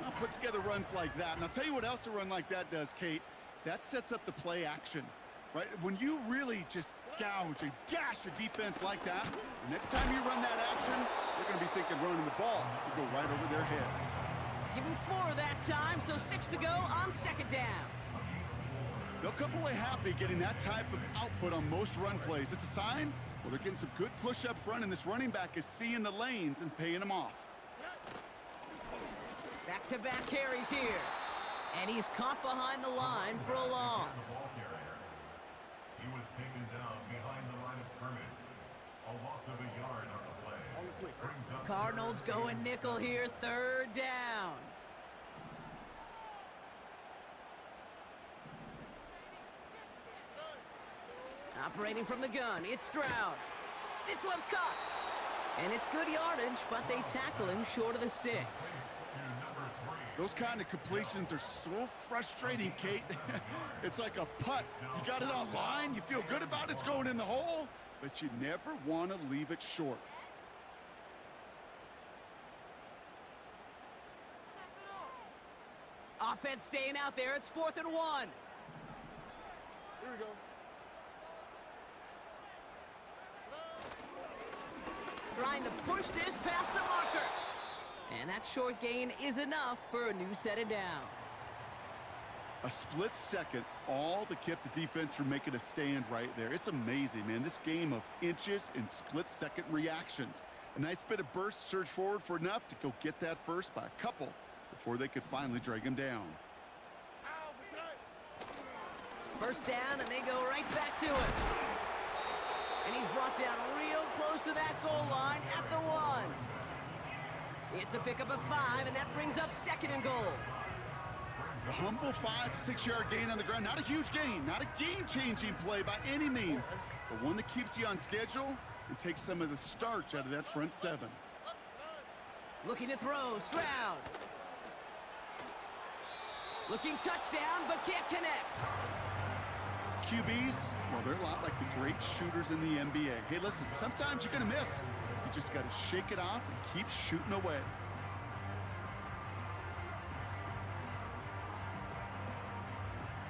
I'll put together runs like that. And I'll tell you what else a run like that does, Kate. That sets up the play action, right? When you really just gouge and gash a defense like that, the next time you run that action, they're going to be thinking running the ball. You go right over their head. Give him 4 that time, so 6 to go on 2nd down. They'll come away happy getting that type of output on most run plays. It's a sign, well, they're getting some good push up front, and this running back is seeing the lanes and paying them off. Back-to-back carries here. And he's caught behind the line for a loss. He was taken down behind the line of scrimmage. A loss of a yard on the play. Brings up Cardinals going nickel here, 3rd down. Operating from the gun, it's Stroud. This one's caught. And it's good yardage, but they tackle him short of the sticks. Those kind of completions are so frustrating, Kate. It's like a putt. You got it on line, you feel good about it's going in the hole, but you never want to leave it short. Offense staying out there, it's 4th and 1. Here we go. Trying to push this past the marker. And that short gain is enough for a new set of downs. A split second, all that kept the defense from making a stand right there. It's amazing, man. This game of inches and split-second reactions. A nice bit of burst, surge forward for enough to go get that first by a couple before they could finally drag him down. First down, and they go right back to it. And he's brought down real close to that goal line at the 1. It's a pickup of 5, and that brings up 2nd and goal. A humble 5 to 6 yard gain on the ground. Not a huge gain, not a game-changing play by any means, but one that keeps you on schedule and takes some of the starch out of that front 7. Looking to throw, Stroud. Looking touchdown, but can't connect. QBs, well, they're a lot like the great shooters in the NBA. Hey, listen, sometimes you're going to miss. You just got to shake it off and keep shooting away.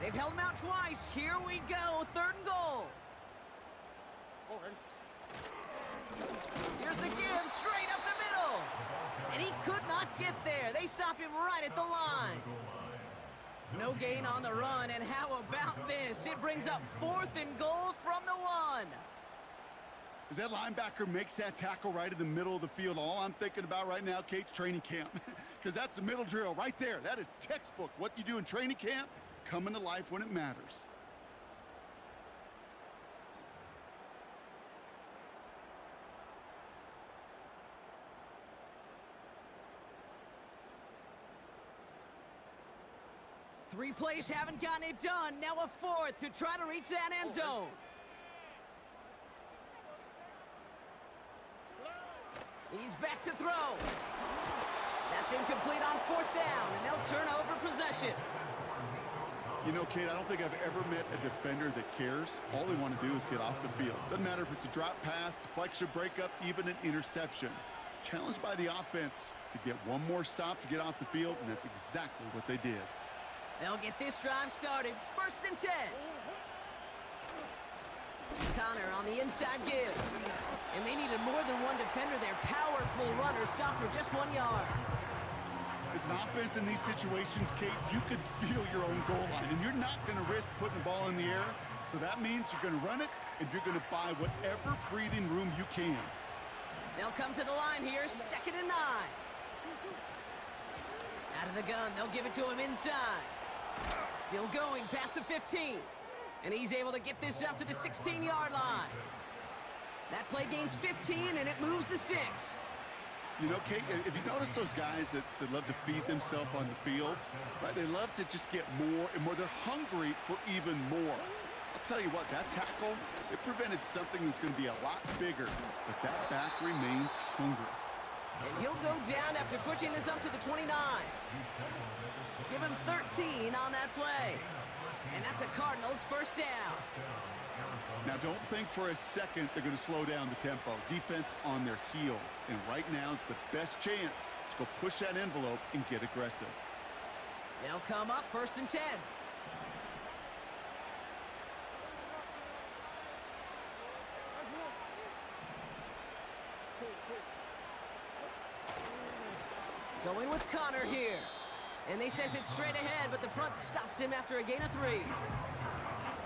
They've held him out twice. Here we go, 3rd and goal. Here's a give, straight up the middle. And he could not get there. They stop him right at the line. No gain on the run, and how about this? It brings up 4th and goal from the 1. As that linebacker makes that tackle right in the middle of the field, all I'm thinking about right now, Kate's training camp. Because that's the middle drill right there. That is textbook. What you do in training camp, coming to life when it matters. Three plays haven't gotten it done. Now a 4th to try to reach that end zone. He's back to throw. That's incomplete on 4th down, and they'll turn over possession. You know, Kate, I don't think I've ever met a defender that cares. All they want to do is get off the field. Doesn't matter if it's a drop pass, deflection, breakup, even an interception. Challenged by the offense to get one more stop to get off the field, and that's exactly what they did. They'll get this drive started. 1st and 10. Connor on the inside give. And they needed more than one defender there. Powerful runner stopped for just 1 yard. As an offense in these situations, Kate, you could feel your own goal line, and you're not going to risk putting the ball in the air. So that means you're going to run it, and you're going to buy whatever breathing room you can. They'll come to the line here, 2nd and 9. Out of the gun, they'll give it to him inside. Still going past the 15. And he's able to get this up to the 16-yard line. That play gains 15, and it moves the sticks. You know, Kate, if you notice those guys that love to feed themselves on the field, right? They love to just get more and more. They're hungry for even more. I'll tell you what, that tackle, it prevented something that's going to be a lot bigger, but that back remains hungry. And he'll go down after pushing this up to the 29. Give him 13 on that play. And that's a Cardinals 1st down. Now, don't think for a second they're going to slow down the tempo. Defense on their heels. And right now is the best chance to go push that envelope and get aggressive. They'll come up 1st and 10. Going with Connor here. And they sent it straight ahead, but the front stops him after a gain of 3.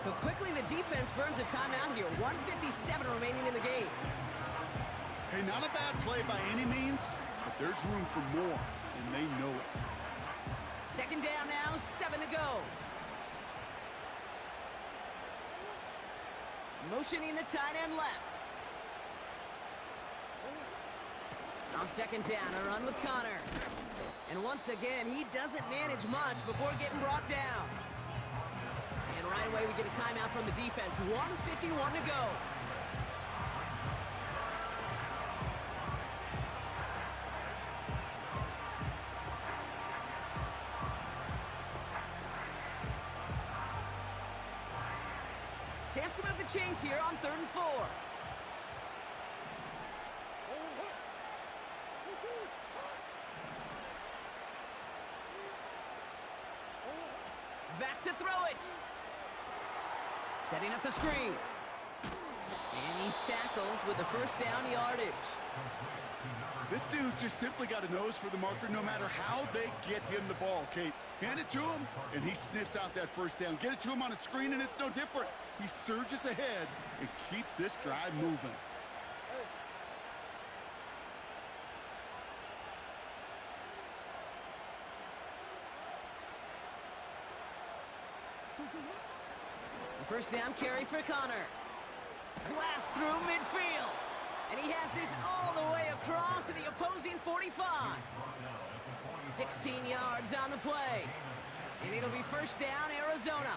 So quickly the defense burns a timeout here. 1:57 remaining in the game. Hey, not a bad play by any means, but there's room for more, and they know it. 2nd down now, 7 to go. Motioning the tight end left. On 2nd down, a run with Connor. And once again, he doesn't manage much before getting brought down. And right away, we get a timeout from the defense. 1:51 to go. Chance to move the chains here on 3rd and 4. Back to throw it. Setting up the screen. And he's tackled with the 1st down yardage. This dude just simply got a nose for the marker no matter how they get him the ball, Kate. Hand it to him, and he sniffs out that 1st down. Get it to him on a screen, and it's no different. He surges ahead and keeps this drive moving. The 1st down carry for Connor. Blast through midfield. And he has this all the way across to the opposing 45. 16 yards on the play. And it'll be 1st down, Arizona.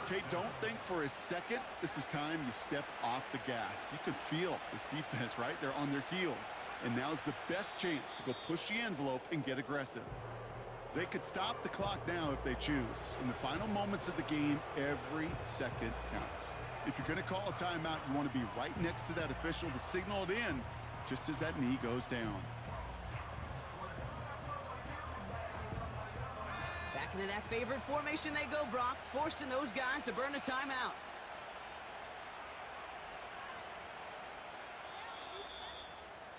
Kate, don't think for a second this is time you step off the gas. You can feel this defense, right? They're on their heels. And now's the best chance to go push the envelope and get aggressive. They could stop the clock now if they choose. In the final moments of the game, every second counts. If you're going to call a timeout, you want to be right next to that official to signal it in just as that knee goes down. Back into that favorite formation they go, Brock, forcing those guys to burn a timeout.